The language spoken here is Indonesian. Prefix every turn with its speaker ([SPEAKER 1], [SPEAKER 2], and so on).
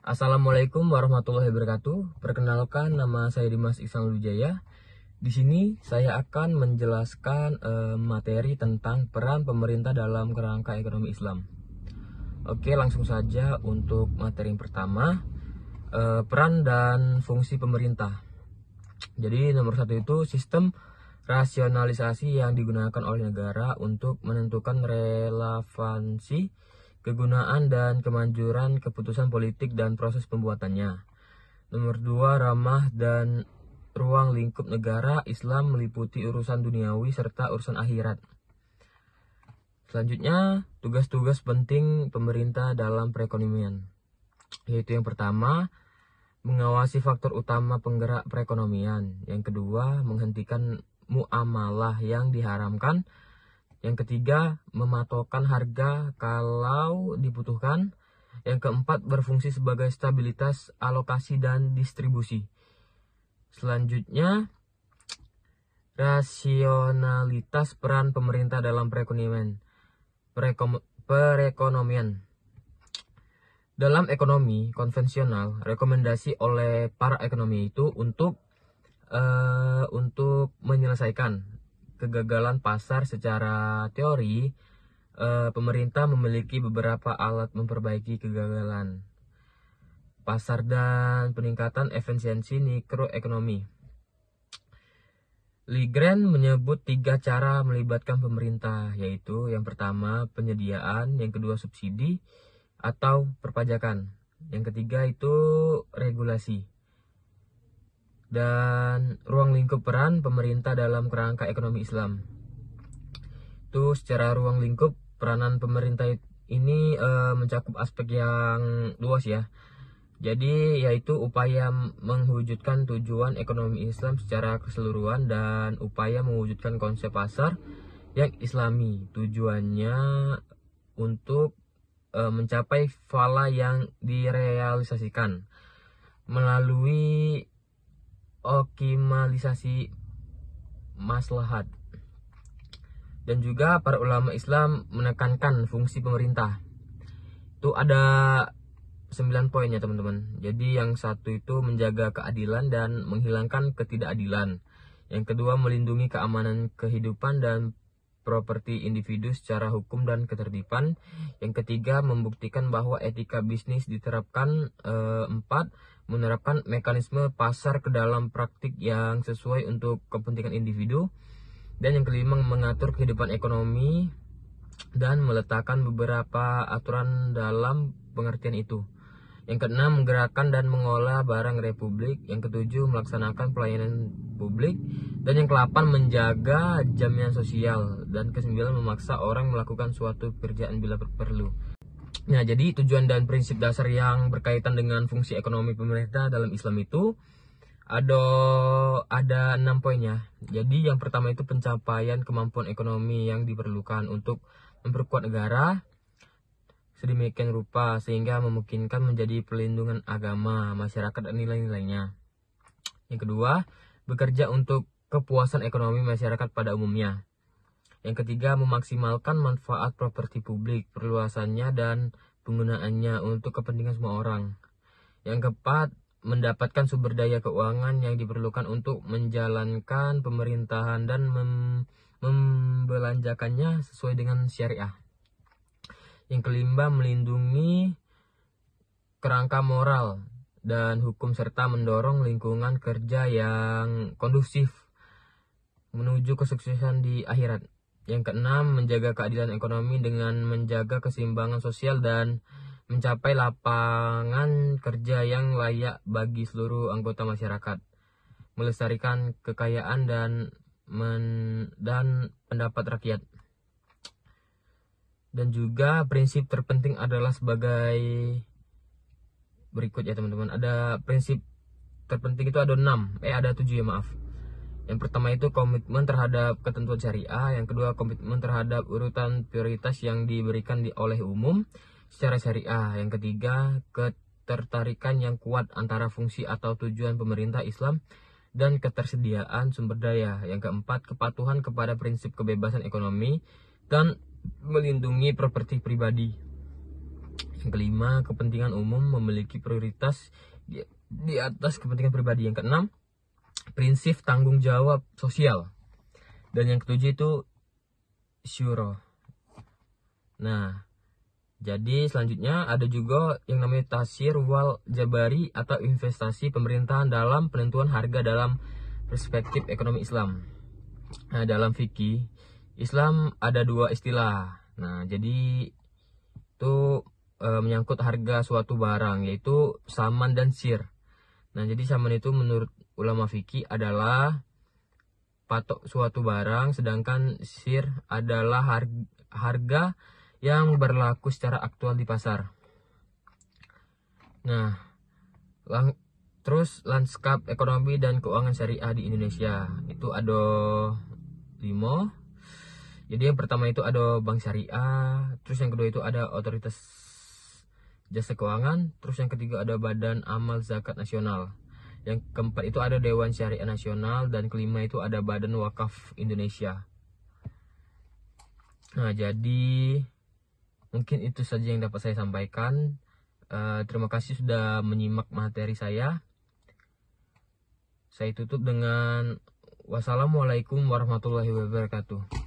[SPEAKER 1] Assalamualaikum warahmatullahi wabarakatuh. Perkenalkan, nama saya Dimas Iksan Wijaya. Di sini saya akan menjelaskan materi tentang peran pemerintah dalam kerangka ekonomi Islam. Oke, langsung saja untuk materi yang pertama, peran dan fungsi pemerintah. Jadi nomor satu itu sistem rasionalisasi yang digunakan oleh negara untuk menentukan relevansi, kegunaan dan kemanjuran keputusan politik dan proses pembuatannya. Nomor 2, ramah dan ruang lingkup negara Islam meliputi urusan duniawi serta urusan akhirat. Selanjutnya, tugas-tugas penting pemerintah dalam perekonomian, yaitu yang pertama, mengawasi faktor utama penggerak perekonomian. Yang kedua, menghentikan muamalah yang diharamkan. Yang ketiga, mematokkan harga kalau dibutuhkan. Yang keempat, berfungsi sebagai stabilitas alokasi dan distribusi. Selanjutnya, rasionalitas peran pemerintah dalam perekonomian. Dalam ekonomi konvensional, rekomendasi oleh para ekonomi itu untuk menyelesaikan kegagalan pasar secara teori, pemerintah memiliki beberapa alat memperbaiki kegagalan pasar dan peningkatan efisiensi mikroekonomi. Ligren menyebut 3 cara melibatkan pemerintah, yaitu yang pertama penyediaan, yang kedua subsidi atau perpajakan, yang ketiga itu regulasi. Dan ruang lingkup peran pemerintah dalam kerangka ekonomi Islam. Itu secara ruang lingkup peranan pemerintah ini mencakup aspek yang luas ya. Jadi yaitu upaya mewujudkan tujuan ekonomi Islam secara keseluruhan dan upaya mewujudkan konsep pasar yang islami. Tujuannya untuk mencapai fala yang direalisasikan melalui optimalisasi maslahat. Dan juga para ulama Islam menekankan fungsi pemerintah. Itu ada 9 poin ya teman-teman. Jadi yang satu itu menjaga keadilan dan menghilangkan ketidakadilan. Yang kedua, melindungi keamanan kehidupan dan properti individu secara hukum dan ketertiban. Yang ketiga, membuktikan bahwa etika bisnis diterapkan. 4, menerapkan mekanisme pasar ke dalam praktik yang sesuai untuk kepentingan individu. Dan yang kelima, mengatur kehidupan ekonomi dan meletakkan beberapa aturan dalam pengertian itu. Yang keenam, menggerakkan dan mengolah barang republik. Yang ketujuh, melaksanakan pelayanan publik. Dan yang ke-8, menjaga jaminan sosial. Dan ke-9, memaksa orang melakukan suatu pekerjaan bila perlu. Nah, jadi tujuan dan prinsip dasar yang berkaitan dengan fungsi ekonomi pemerintah dalam Islam itu ada 6 poin ya. Jadi yang pertama itu pencapaian kemampuan ekonomi yang diperlukan untuk memperkuat negara sedemikian rupa sehingga memungkinkan menjadi pelindungan agama, masyarakat dan nilai-nilainya. Yang kedua, bekerja untuk kepuasan ekonomi masyarakat pada umumnya. Yang ketiga, memaksimalkan manfaat properti publik, perluasannya dan penggunaannya untuk kepentingan semua orang. Yang keempat, mendapatkan sumber daya keuangan yang diperlukan untuk menjalankan pemerintahan dan membelanjakannya sesuai dengan syariah. Yang kelima, melindungi kerangka moral dan hukum serta mendorong lingkungan kerja yang kondusif menuju kesuksesan di akhirat. Yang keenam, menjaga keadilan ekonomi dengan menjaga keseimbangan sosial dan mencapai lapangan kerja yang layak bagi seluruh anggota masyarakat, melestarikan kekayaan dan pendapat rakyat. Dan juga prinsip terpenting adalah sebagai berikut ya teman-teman. Ada prinsip terpenting itu ada 7 ya maaf. Yang pertama itu komitmen terhadap ketentuan syariah. Yang kedua, komitmen terhadap urutan prioritas yang diberikan oleh umum secara syariah. Yang ketiga, ketertarikan yang kuat antara fungsi atau tujuan pemerintah Islam dan ketersediaan sumber daya. Yang keempat, kepatuhan kepada prinsip kebebasan ekonomi dan melindungi properti pribadi. Yang kelima, kepentingan umum memiliki prioritas di atas kepentingan pribadi. Yang keenam, prinsip tanggung jawab sosial. Dan yang ketujuh itu syuro. Nah, jadi selanjutnya ada juga yang namanya tasir wal jabari atau investasi pemerintahan dalam penentuan harga dalam perspektif ekonomi Islam. Nah, dalam fikih Islam ada dua istilah. Nah, jadi itu menyangkut harga suatu barang, yaitu saman dan sir. Nah, jadi saman itu menurut ulama fikih adalah patok suatu barang, sedangkan sir adalah harga yang berlaku secara aktual di pasar. Nah, terus lanskap ekonomi dan keuangan syariah di Indonesia itu ada 5. Jadi yang pertama itu ada bank syariah, terus yang kedua itu ada otoritas jasa keuangan, terus yang ketiga ada badan amal zakat nasional, yang keempat itu ada Dewan Syariah Nasional, dan kelima itu ada Badan Wakaf Indonesia. Nah, jadi mungkin itu saja yang dapat saya sampaikan. Terima kasih sudah menyimak materi saya. Saya tutup dengan wassalamualaikum warahmatullahi wabarakatuh.